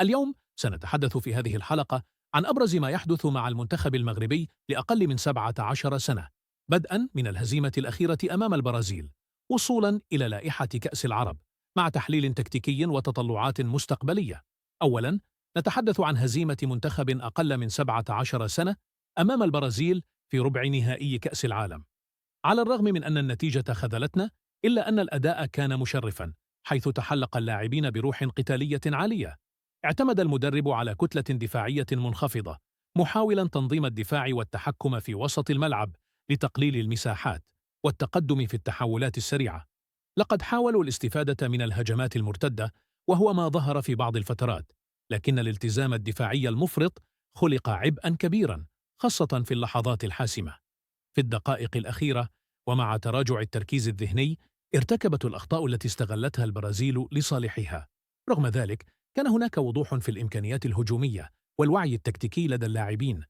اليوم سنتحدث في هذه الحلقة عن أبرز ما يحدث مع المنتخب المغربي لأقل من 17 سنة، بدءاً من الهزيمة الأخيرة أمام البرازيل، وصولاً إلى لائحة كأس العرب، مع تحليل تكتيكي وتطلعات مستقبلية. أولاً، نتحدث عن هزيمة منتخب أقل من 17 سنة أمام البرازيل في ربع نهائي كأس العالم. على الرغم من أن النتيجة خذلتنا، إلا أن الأداء كان مشرفاً، حيث تحلق اللاعبين بروح قتالية عالية. اعتمد المدرب على كتلة دفاعية منخفضة، محاولاً تنظيم الدفاع والتحكم في وسط الملعب لتقليل المساحات والتقدم في التحولات السريعة. لقد حاولوا الاستفادة من الهجمات المرتدة، وهو ما ظهر في بعض الفترات، لكن الالتزام الدفاعي المفرط خلق عبئاً كبيراً، خاصة في اللحظات الحاسمة. في الدقائق الأخيرة، ومع تراجع التركيز الذهني، ارتكبت الأخطاء التي استغلتها البرازيل لصالحها. رغم ذلك، كان هناك وضوح في الإمكانيات الهجومية والوعي التكتيكي لدى اللاعبين،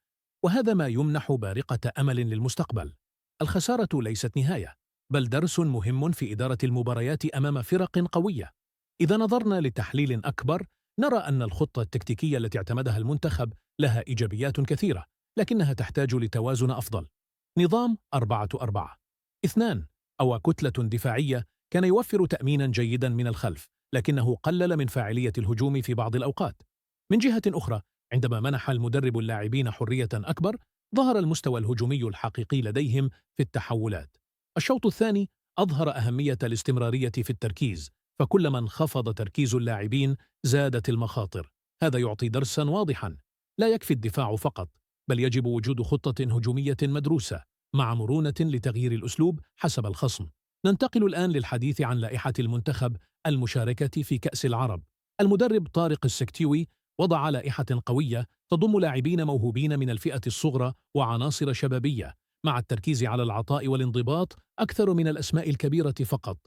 وهذا ما يمنح بارقة أمل للمستقبل. الخسارة ليست نهاية، بل درس مهم في إدارة المباريات أمام فرق قوية. إذا نظرنا لتحليل أكبر، نرى أن الخطة التكتيكية التي اعتمدها المنتخب لها إيجابيات كثيرة، لكنها تحتاج لتوازن أفضل. نظام 4-4 2 أو كتلة دفاعية كان يوفر تأمينا جيدا من الخلف، لكنه قلل من فاعلية الهجوم في بعض الأوقات. من جهة أخرى، عندما منح المدرب اللاعبين حرية أكبر، ظهر المستوى الهجومي الحقيقي لديهم في التحولات. الشوط الثاني أظهر أهمية الاستمرارية في التركيز، فكلما انخفض تركيز اللاعبين زادت المخاطر. هذا يعطي درسا واضحا: لا يكفي الدفاع فقط، بل يجب وجود خطة هجومية مدروسة مع مرونة لتغيير الأسلوب حسب الخصم. ننتقل الآن للحديث عن لائحة المنتخب المشاركة في كأس العرب. المدرب طارق السكتيوي وضع لائحة قوية تضم لاعبين موهوبين من الفئة الصغرى وعناصر شبابية، مع التركيز على العطاء والانضباط أكثر من الأسماء الكبيرة فقط.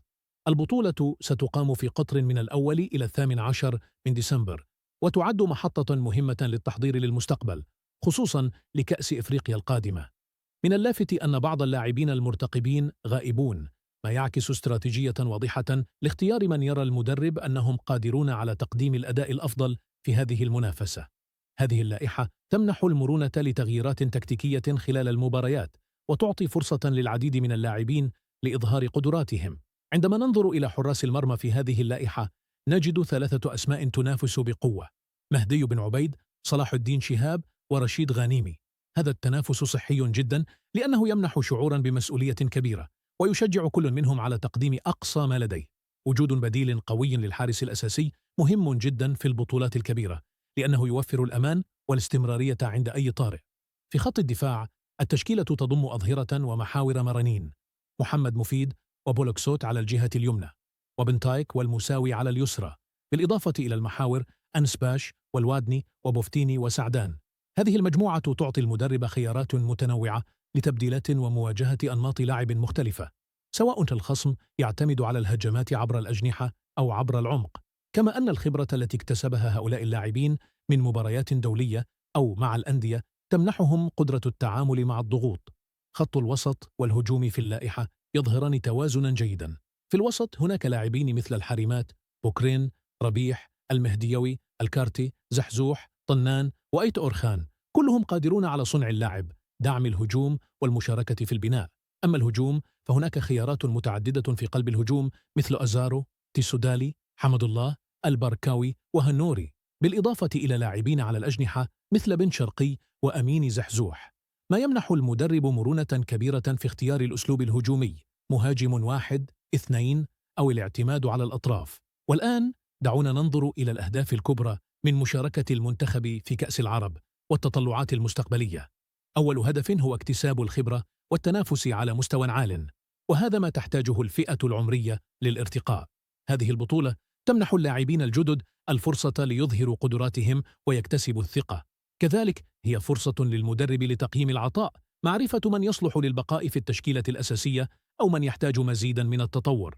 البطولة ستقام في قطر من الأول إلى 18 من ديسمبر، وتعد محطة مهمة للتحضير للمستقبل، خصوصاً لكأس إفريقيا القادمة. من اللافت أن بعض اللاعبين المرتقبين غائبون، ما يعكس استراتيجية واضحة لاختيار من يرى المدرب أنهم قادرون على تقديم الأداء الأفضل في هذه المنافسة. هذه اللائحة تمنح المرونة لتغييرات تكتيكية خلال المباريات، وتعطي فرصة للعديد من اللاعبين لإظهار قدراتهم. عندما ننظر إلى حراس المرمى في هذه اللائحة، نجد 3 أسماء تنافس بقوة: مهدي بن عبيد، صلاح الدين شهاب، ورشيد غانيمي. هذا التنافس صحي جدا، لأنه يمنح شعورا بمسؤولية كبيرة، ويشجع كل منهم على تقديم أقصى ما لديه. وجود بديل قوي للحارس الأساسي مهم جدا في البطولات الكبيرة، لأنه يوفر الأمان والاستمرارية عند أي طارئ. في خط الدفاع، التشكيلة تضم أظهرة ومحاور مرنين: محمد مفيد وبولوكسوت على الجهة اليمنى، وبنتايك والمساوي على اليسرى، بالإضافة إلى المحاور أنسباش والوادني وبوفتيني وسعدان. هذه المجموعة تعطي المدرب خيارات متنوعة لتبديلات ومواجهة أنماط لاعب مختلفة، سواء الخصم يعتمد على الهجمات عبر الأجنحة أو عبر العمق. كما أن الخبرة التي اكتسبها هؤلاء اللاعبين من مباريات دولية أو مع الأندية تمنحهم قدرة التعامل مع الضغوط. خط الوسط والهجوم في اللائحة يظهران توازنا جيدا. في الوسط هناك لاعبين مثل الحارمات، بوكرين، ربيح، المهديوي، الكارتي، زحزوح، طنان، وأيت أورخان، كلهم قادرون على صنع اللعب، دعم الهجوم والمشاركة في البناء. أما الهجوم، فهناك خيارات متعددة في قلب الهجوم مثل أزارو، تيسودالي، حمد الله، البركاوي، وهنوري، بالإضافة إلى لاعبين على الأجنحة مثل بن شرقي وأمين زحزوح، ما يمنح المدرب مرونة كبيرة في اختيار الأسلوب الهجومي: مهاجم واحد، 2، أو الاعتماد على الأطراف. والآن دعونا ننظر إلى الأهداف الكبرى من مشاركة المنتخب في كأس العرب والتطلعات المستقبلية. أول هدف هو اكتساب الخبرة والتنافس على مستوى عال، وهذا ما تحتاجه الفئة العمرية للارتقاء. هذه البطولة تمنح اللاعبين الجدد الفرصة ليظهروا قدراتهم ويكتسبوا الثقة. كذلك هي فرصة للمدرب لتقييم العطاء، معرفة من يصلح للبقاء في التشكيلة الأساسية أو من يحتاج مزيدا من التطور.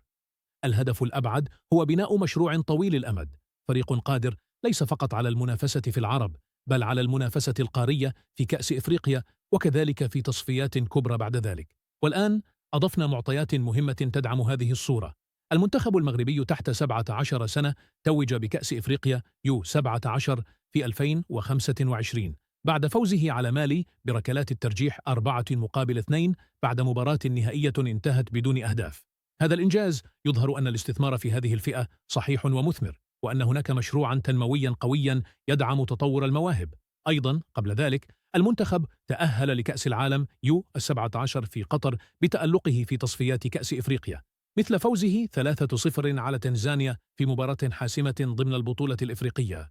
الهدف الأبعد هو بناء مشروع طويل الأمد، فريق قادر ليس فقط على المنافسة في العرب، بل على المنافسة القارية في كأس إفريقيا، وكذلك في تصفيات كبرى بعد ذلك. والآن أضفنا معطيات مهمة تدعم هذه الصورة: المنتخب المغربي تحت 17 سنة توج بكأس إفريقيا يو 17 في 2025 بعد فوزه على مالي بركلات الترجيح 4-2 بعد مباراة نهائية انتهت بدون أهداف. هذا الإنجاز يظهر أن الاستثمار في هذه الفئة صحيح ومثمر، وأن هناك مشروعا تنمويا قويا يدعم تطور المواهب. أيضا قبل ذلك المنتخب تأهل لكأس العالم يو 17 في قطر بتألقه في تصفيات كأس إفريقيا، مثل فوزه 3-0 على تنزانيا في مباراة حاسمة ضمن البطولة الإفريقية.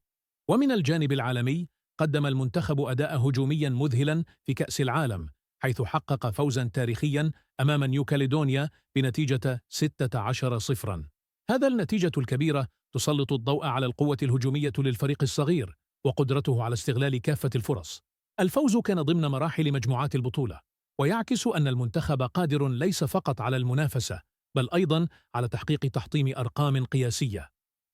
ومن الجانب العالمي قدم المنتخب أداء هجوميا مذهلا في كأس العالم، حيث حقق فوزا تاريخيا أمام نيوكاليدونيا بنتيجة 16-0. هذا النتيجة الكبيرة تسلط الضوء على القوة الهجومية للفريق الصغير وقدرته على استغلال كافة الفرص. الفوز كان ضمن مراحل مجموعات البطولة، ويعكس أن المنتخب قادر ليس فقط على المنافسة بل أيضا على تحقيق تحطيم أرقام قياسية.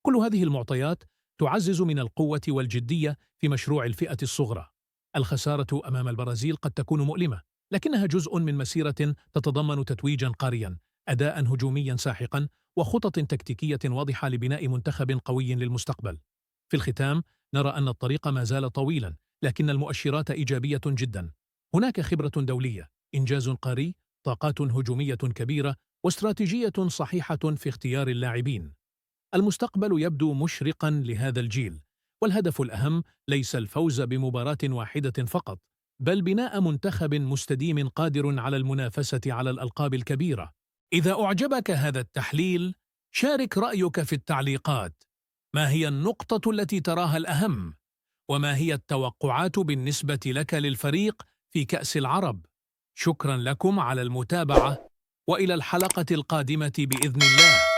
كل هذه المعطيات تعزز من القوة والجدية في مشروع الفئة الصغرى. الخسارة أمام البرازيل قد تكون مؤلمة، لكنها جزء من مسيرة تتضمن تتويجا قاريا، أداء هجوميا ساحقا، وخطط تكتيكية واضحة لبناء منتخب قوي للمستقبل. في الختام نرى أن الطريق ما زال طويلا، لكن المؤشرات إيجابية جدا. هناك خبرة دولية، إنجاز قاري، طاقات هجومية كبيرة، واستراتيجية صحيحة في اختيار اللاعبين. المستقبل يبدو مشرقا لهذا الجيل، والهدف الأهم ليس الفوز بمباراة واحدة فقط، بل بناء منتخب مستديم قادر على المنافسة على الألقاب الكبيرة. إذا أعجبك هذا التحليل، شارك رأيك في التعليقات. ما هي النقطة التي تراها الأهم؟ وما هي التوقعات بالنسبة لك للفريق في كأس العرب؟ شكرا لكم على المتابعة، وإلى الحلقة القادمة بإذن الله.